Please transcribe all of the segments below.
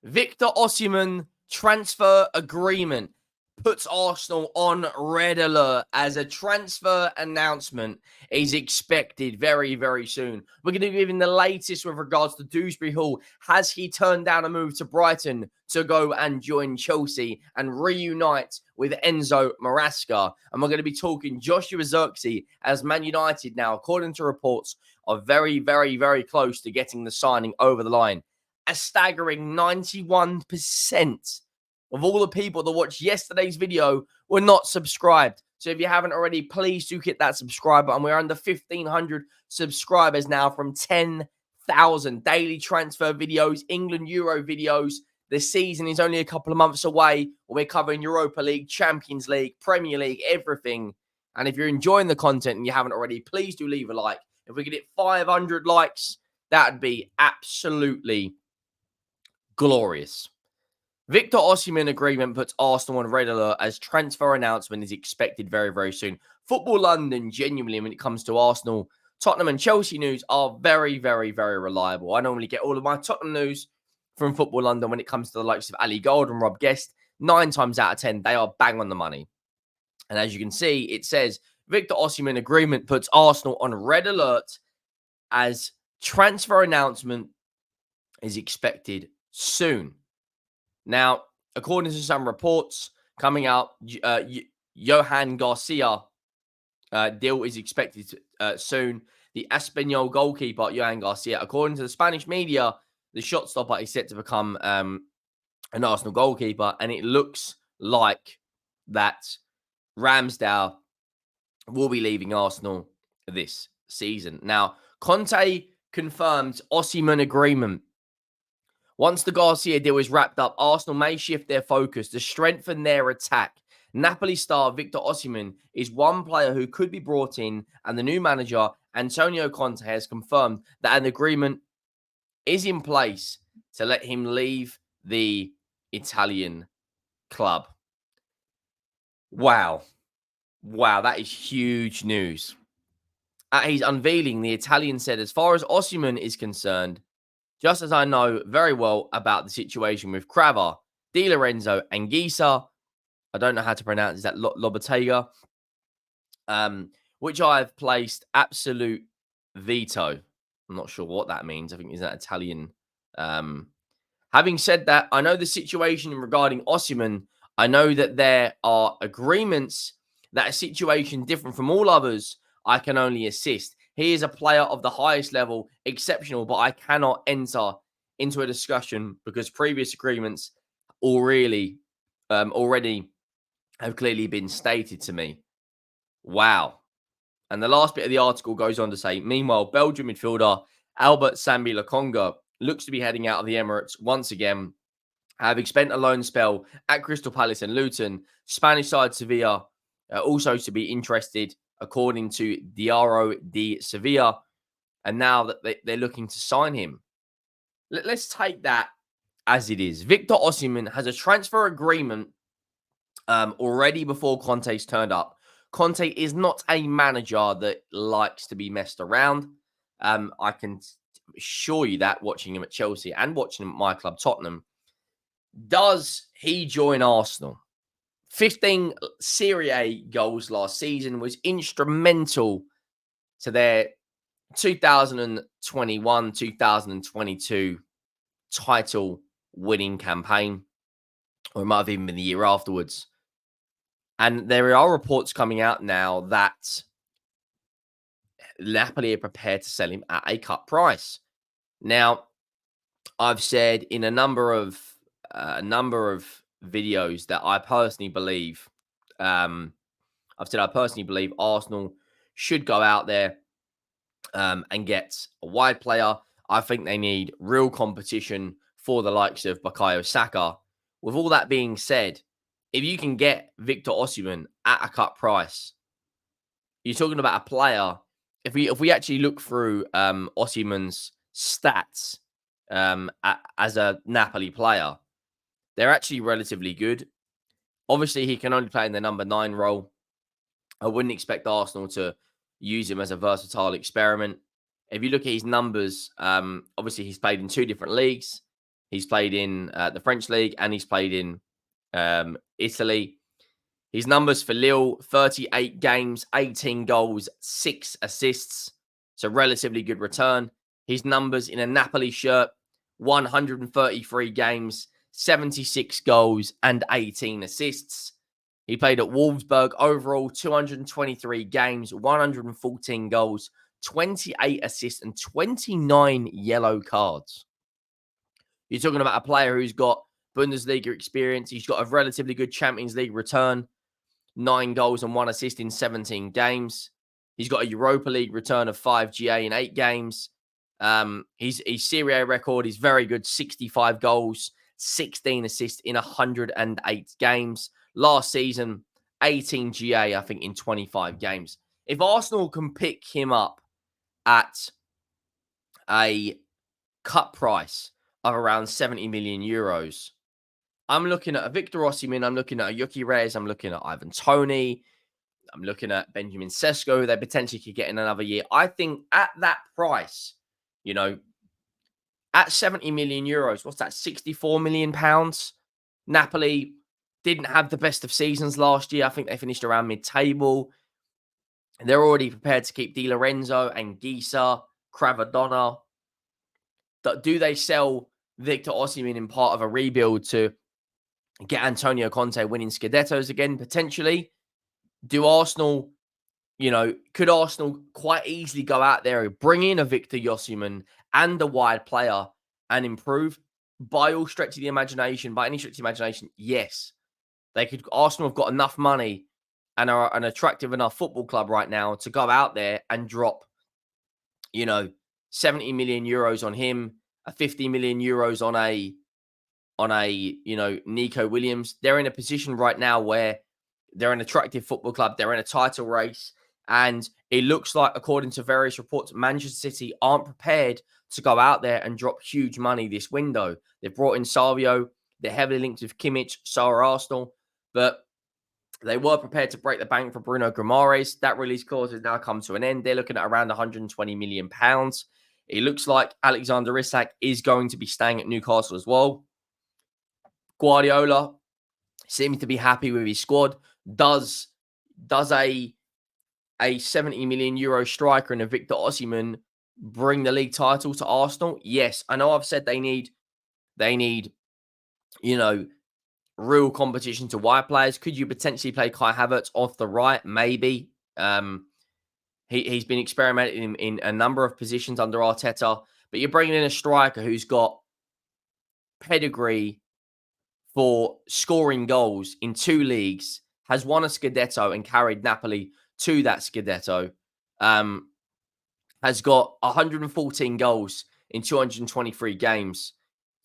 Victor Oshimen transfer agreement puts Arsenal on red alert as a transfer announcement is expected very, very soon. We're going to be giving the latest with regards to Dewsbury Hall. Has he turned down a move to Brighton to go and join Chelsea and reunite with Enzo Maresca? And we're going to be talking Joshua Zirkzee as Man United now, according to reports, are very, very, very close to getting the signing over the line. A staggering 91% of all the people that watched yesterday's video were not subscribed. So if you haven't already, please do hit that subscribe button. We're under 1,500 subscribers now from 10,000 daily transfer videos, England Euro videos. The season is only a couple of months away. We're covering Europa League, Champions League, Premier League, everything. And if you're enjoying the content and you haven't already, please do leave a like. If we could hit 500 likes, that'd be absolutely glorious. Victor Oshimen agreement puts Arsenal on red alert as transfer announcement is expected very, very soon. Football London, genuinely, when it comes to Arsenal, Tottenham and Chelsea news are very, very, very reliable. I normally get all of my Tottenham news from Football London when it comes to the likes of Ali Gold and Rob Guest. 9 times out of 10, they are bang on the money. And as you can see, it says Victor Oshimen agreement puts Arsenal on red alert as transfer announcement is expected soon. Now, according to some reports coming out, Johan Garcia deal is expected soon. The Espanyol goalkeeper, Johan Garcia, according to the Spanish media, the shot stopper is set to become an Arsenal goalkeeper, and it looks like that Ramsdale will be leaving Arsenal this season. Now, Conte confirmed Oshimen agreement. Once the Garcia deal is wrapped up, Arsenal may shift their focus to strengthen their attack. Napoli star Victor Oshimen is one player who could be brought in, and the new manager, Antonio Conte, has confirmed that an agreement is in place to let him leave the Italian club. Wow. Wow, that is huge news. At his unveiling, the Italian said, as far as Oshimen is concerned, just as I know very well about the situation with Cravar, Di Lorenzo, and Gisa, I don't know how to pronounce that, Lobatega, which I have placed absolute veto. I'm not sure what that means. I think is that Italian. Having said that, I know the situation regarding Oshimen. I know that there are agreements that a situation different from all others, I can only assist. He is a player of the highest level, exceptional, but I cannot enter into a discussion because previous agreements already have clearly been stated to me. Wow. And the last bit of the article goes on to say, meanwhile, Belgian midfielder Albert Sambi Lokonga looks to be heading out of the Emirates once again, having spent a loan spell at Crystal Palace and Luton. Spanish side Sevilla also to be interested, according to Diario de Sevilla, and now that they're looking to sign him. Let's take that as it is. Victor Oshimen has a transfer agreement already before Conte's turned up. Conte is not a manager that likes to be messed around. I can assure you that, watching him at Chelsea and watching him at my club, Tottenham. Does he join Arsenal? 15 Serie A goals last season, was instrumental to their 2021-2022 title winning campaign, or it might have even been the year afterwards. And there are reports coming out now that Napoli are prepared to sell him at a cut price. Now, I've said in a number of videos that I personally believe, I personally believe Arsenal should go out there and get a wide player. I think they need real competition for the likes of Bukayo Saka. With all that being said, if you can get Victor Oshimen at a cut price, you're talking about a player. If we actually look through Oshimen's stats as a Napoli player, they're actually relatively good. Obviously, he can only play in the number 9 role. I wouldn't expect Arsenal to use him as a versatile experiment. If you look at his numbers, obviously he's played in 2 different leagues. He's played in the French league and he's played in Italy. His numbers for Lille, 38 games, 18 goals, 6 assists. So relatively good return. His numbers in a Napoli shirt, 133 games, 76 goals, and 18 assists. He played at Wolfsburg overall, 223 games, 114 goals, 28 assists, and 29 yellow cards. You're talking about a player who's got Bundesliga experience. He's got a relatively good Champions League return, 9 goals and 1 assist in 17 games. He's got a Europa League return of 5 GA in 8 games. His Serie A record is very good, 65 goals, 16 assists in 108 games. Last season, 18 GA, I think, in 25 games. If Arsenal can pick him up at a cut price of around 70 million euros, I'm looking at a Victor Osimhen, I'm looking at a Yuki Reyes, I'm looking at Ivan Toney, I'm looking at Benjamin Sesko. They potentially could get in another year. I think at that price, you know, at 70 million euros, what's that, 64 million pounds? Napoli didn't have the best of seasons last year. I think they finished around mid-table. They're already prepared to keep Di Lorenzo and Gisa, Cravadonna. Do they sell Victor Osimhen in part of a rebuild to get Antonio Conte winning Scudettos again, potentially? Do Arsenal, could Arsenal quite easily go out there and bring in a Victor Osimhen and a wide player and improve? By all stretch of the imagination, by any stretch of the imagination, yes. They could. Arsenal have got enough money and are an attractive enough football club right now to go out there and drop, 70 million euros on him, a 50 million euros on a Nico Williams. They're in a position right now where they're an attractive football club. They're in a title race. And it looks like, according to various reports, Manchester City aren't prepared to go out there and drop huge money this window. They've brought in Savio. They're heavily linked with Kimmich, so are Arsenal. But they were prepared to break the bank for Bruno Guimaraes. That release clause has now come to an end. They're looking at around £120 million. It looks like Alexander Isak is going to be staying at Newcastle as well. Guardiola seems to be happy with his squad. Does a 70 million euro striker and a Victor Osimhen bring the league title to Arsenal? Yes. I know I've said they need, real competition to wide players. Could you potentially play Kai Havertz off the right? Maybe. He's been experimenting in a number of positions under Arteta, but you're bringing in a striker who's got pedigree for scoring goals in 2 leagues, has won a Scudetto and carried Napoli to that Scudetto, has got 114 goals in 223 games.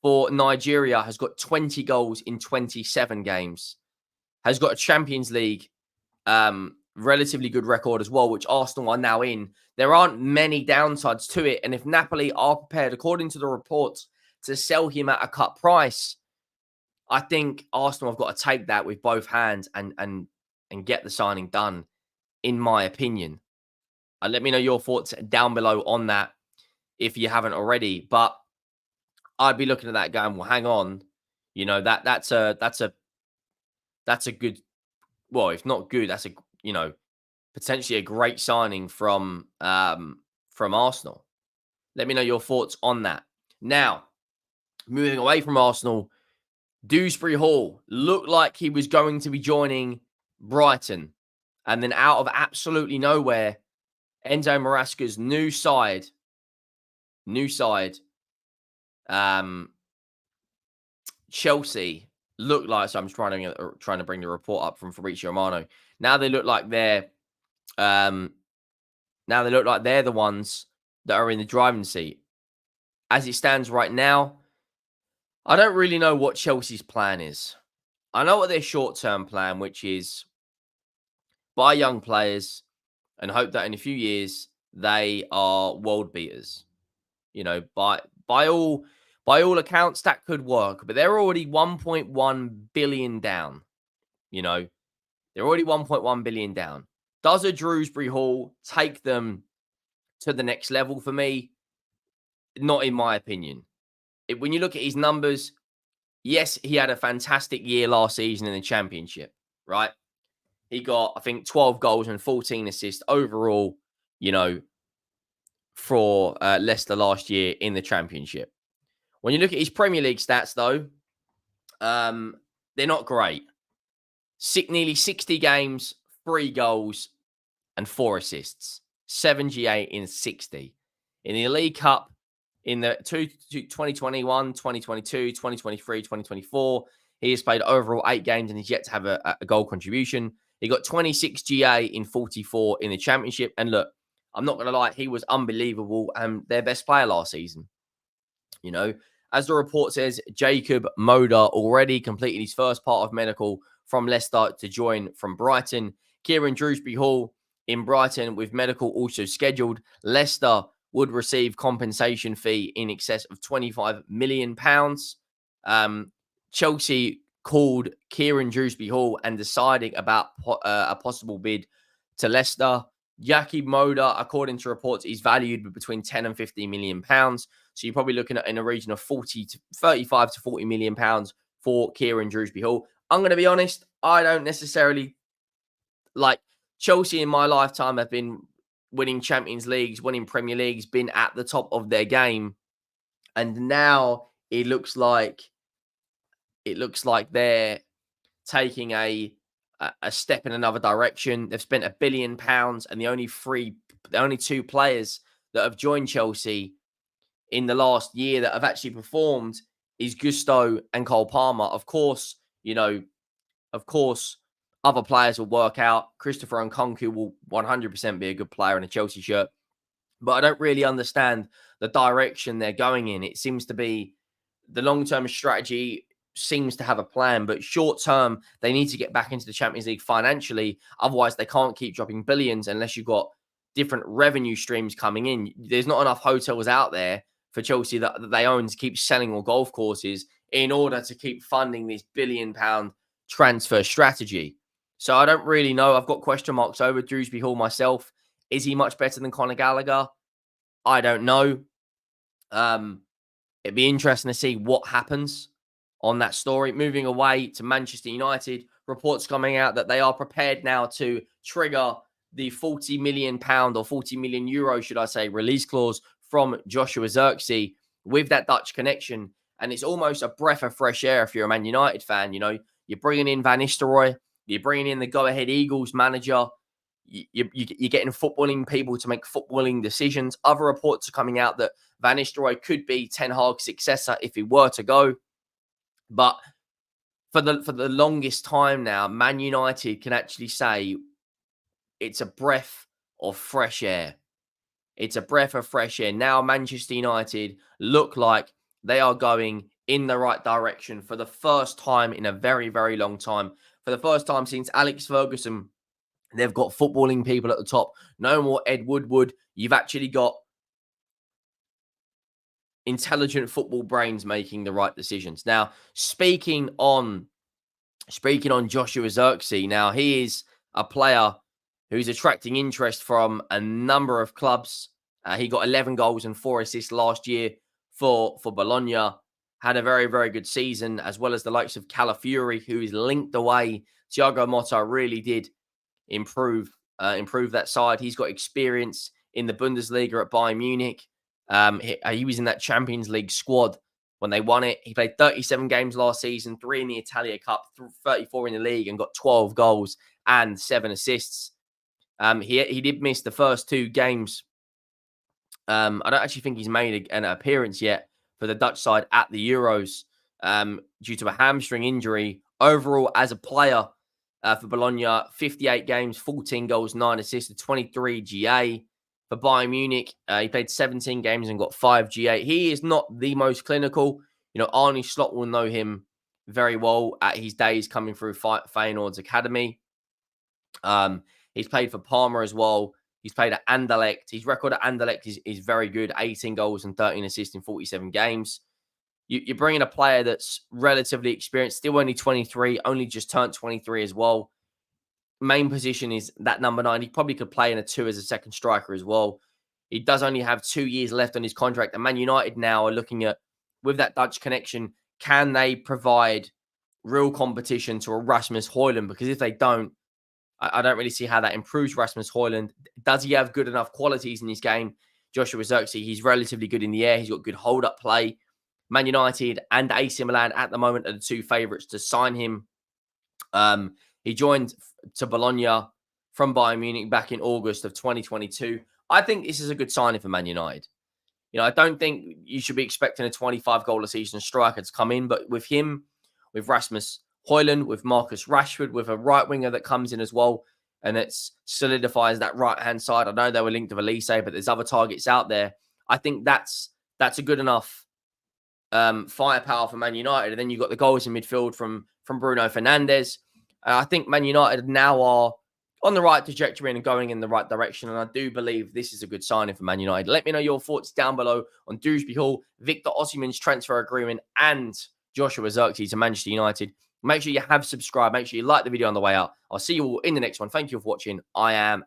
For Nigeria, has got 20 goals in 27 games, has got a Champions League relatively good record as well, which Arsenal are now in. There aren't many downsides to it. And if Napoli are prepared, according to the reports, to sell him at a cut price, I think Arsenal have got to take that with both hands and get the signing done, in my opinion. Let me know your thoughts down below on that if you haven't already. But I'd be looking at that going, well, hang on, that's a good, well, if not good, that's potentially a great signing from Arsenal. Let me know your thoughts on that. Now, moving away from Arsenal, Dewsbury Hall looked like he was going to be joining Brighton. And then out of absolutely nowhere, Enzo Maresca's new side, Chelsea look like, so I'm trying to bring the report up from Fabrizio Romano. Now they look like they're the ones that are in the driving seat. As it stands right now, I don't really know what Chelsea's plan is. I know what their short-term plan, which is buy young players and hope that in a few years they are world beaters. By all accounts, that could work, but they're already 1.1 billion down. They're already 1.1 billion down. Does a Dewsbury Hall take them to the next level? For me, not in my opinion. when you look at his numbers, yes, he had a fantastic year last season in the Championship, right? He got, I think, 12 goals and 14 assists overall, you know, for Leicester last year in the Championship. When you look at his Premier League stats, though, they're not great. Nearly 60 games, 3 goals, and 4 assists. 7 G8 in 60. In the League Cup, in the 2021, 2022, 2023, 2024, he has played overall 8 games and he's yet to have a goal contribution. He got 26 GA in 44 in the Championship. And look, I'm not going to lie, he was unbelievable and their best player last season. You know, as the report says, Jacob Moder already completed his first part of medical from Leicester to join from Brighton. Kieran Dewsbury Hall in Brighton with medical also scheduled. Leicester would receive compensation fee in excess of £25 million. Chelsea called Kieran Dewsbury Hall and deciding about a possible bid to Leicester. Jacob Moder, according to reports, is valued between 10 and 15 million pounds. So you're probably looking at in a region of 35 to 40 million pounds for Kieran Dewsbury Hall. I'm going to be honest, I don't necessarily like Chelsea in my lifetime have been winning Champions Leagues, winning Premier Leagues, been at the top of their game. And now it looks like they're taking a step in another direction. They've spent £1 billion, and the only 2 players that have joined Chelsea in the last year that have actually performed is Gusto and Cole Palmer. Of course, other players will work out. Christopher Nkunku will 100% be a good player in a Chelsea shirt. But I don't really understand the direction they're going in. It seems to be the long-term strategy seems to have a plan, but short-term, they need to get back into the Champions League financially. Otherwise, they can't keep dropping billions unless you've got different revenue streams coming in. There's not enough hotels out there for Chelsea that they own to keep selling more golf courses in order to keep funding this £1 billion transfer strategy. So I don't really know. I've got question marks over Dewsbury Hall myself. Is he much better than Conor Gallagher? I don't know. It'd be interesting to see what happens on that story. Moving away to Manchester United, reports coming out that they are prepared now to trigger the £40 million or €40 million, should I say, release clause from Joshua Zirkzee with that Dutch connection. And it's almost a breath of fresh air if you're a Man United fan. You know, you're bringing in Van Nistelrooy, you're bringing in the go-ahead Eagles manager, you're getting footballing people to make footballing decisions. Other reports are coming out that Van Nistelrooy could be Ten Hag's successor if he were to go. But for the longest time now, Man United can actually say it's a breath of fresh air. It's a breath of fresh air. Now Manchester United look like they are going in the right direction for the first time in a very, very long time. For the first time since Alex Ferguson, they've got footballing people at the top. No more Ed Woodward. You've actually got intelligent football brains making the right decisions. Now, speaking on Joshua Zirkzee, now he is a player who's attracting interest from a number of clubs. He got 11 goals and 4 assists last year for Bologna. Had a very, very good season, as well as the likes of Calafiori, who is linked away. Thiago Motta really did improve that side. He's got experience in the Bundesliga at Bayern Munich. He was in that Champions League squad when they won it. He played 37 games last season, 3 in the Italia Cup, 34 in the league, and got 12 goals and 7 assists. He did miss the first 2 games. I don't actually think he's made an appearance yet for the Dutch side at the Euros due to a hamstring injury. Overall, as a player for Bologna, 58 games, 14 goals, 9 assists, 23 GA. For Bayern Munich, he played 17 games and got 5 GA. He is not the most clinical. You know, Arne Slot will know him very well at his days coming through Feyenoord's academy. He's played for Parma as well. He's played at Anderlecht. His record at Anderlecht is very good. 18 goals and 13 assists in 47 games. You're bringing a player that's relatively experienced, still only 23, only just turned 23 as well. Main position is that number 9. He probably could play in a 2 as a second striker as well. He does only have 2 years left on his contract. And Man United now are looking at with that Dutch connection, can they provide real competition to a Rasmus Højlund? Because if they don't, I don't really see how that improves Rasmus Højlund. Does he have good enough qualities in his game? Joshua Zirkzee, he's relatively good in the air. He's got good hold-up play. Man United and AC Milan at the moment are the two favourites to sign him. He joined to Bologna from Bayern Munich back in August of 2022. I think this is a good signing for Man United. You know, I don't think you should be expecting a 25-goal-a-season striker to come in, but with him, with Rasmus Højlund, with Marcus Rashford, with a right winger that comes in as well, and it solidifies that right-hand side. I know they were linked with Elise, but there's other targets out there. I think that's a good enough firepower for Man United. And then you've got the goals in midfield from Bruno Fernandes. I think Man United now are on the right trajectory and going in the right direction. And I do believe this is a good signing for Man United. Let me know your thoughts down below on Dewsbury Hall, Victor Oshimen's transfer agreement, and Joshua Zirkzee to Manchester United. Make sure you have subscribed. Make sure you like the video on the way out. I'll see you all in the next one. Thank you for watching. I am